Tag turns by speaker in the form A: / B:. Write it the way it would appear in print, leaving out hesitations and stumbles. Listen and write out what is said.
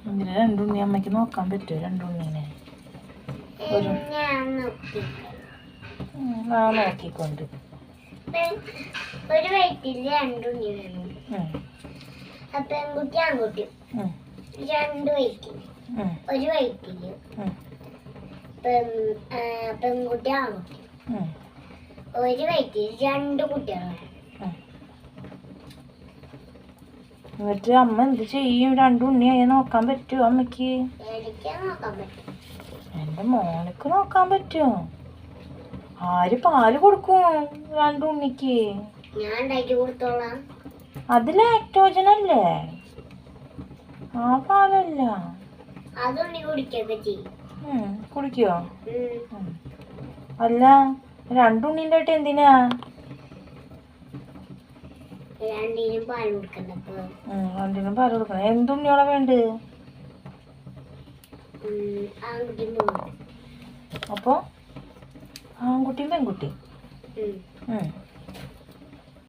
A: ഇങ്ങനെ രണ്ടുണ്ണി അമ്മയ്ക്ക് നോക്കാൻ പറ്റുമോ? രണ്ടുണ്ണീനെ നോക്കിക്കൊണ്ട്
B: ഒരു വയറ്റിൽ രണ്ടുണ്ണി വേണം. പെൺകുട്ടി ആൺകുട്ടി രണ്ട് വയറ്റിൽ ഒരു വയറ്റില് പെൺകുട്ടി ആൺകുട്ടി ഒരു വയറ്റിൽ രണ്ട് കുട്ടികളാണ്.
A: എന്നിട്ട് അമ്മ എന്ത് ചെയ്യും? രണ്ടുണ്ണിയായി നോക്കാൻ പറ്റുമോ അമ്മക്ക്?
B: എനിക്ക് നോക്കാൻ പറ്റും.
A: എന്റെ മോനക്ക് നോക്കാൻ പറ്റുമോ? ആര് പാല് കൊടുക്കും രണ്ടുണ്ണിക്ക്?
B: ഞാൻ ഉണ്ടാക്കി കൊടുത്തോളാം.
A: അത് ലാക്ടോജൻ അല്ലേ? ആ പാലല്ല.
B: അതുണ്ണി കുടിക്കൊക്കെ ചെയ്യും.
A: കുടിക്കോ? അല്ല രണ്ടുണ്ണീൻ്റെ ആയിട്ട് എന്തിനാ?
B: രണ്ടിനും പാൽ കൊടുക്കണ്ടപ്പോ.
A: രണ്ടിനും പാൽ കൊടുക്കണം. എന്തുണ്ണിയോളെ വേണ്ട?
B: ആൺകുട്ടി
A: അപ്പൊ ആൺകുട്ടിയും പെൺകുട്ടിയും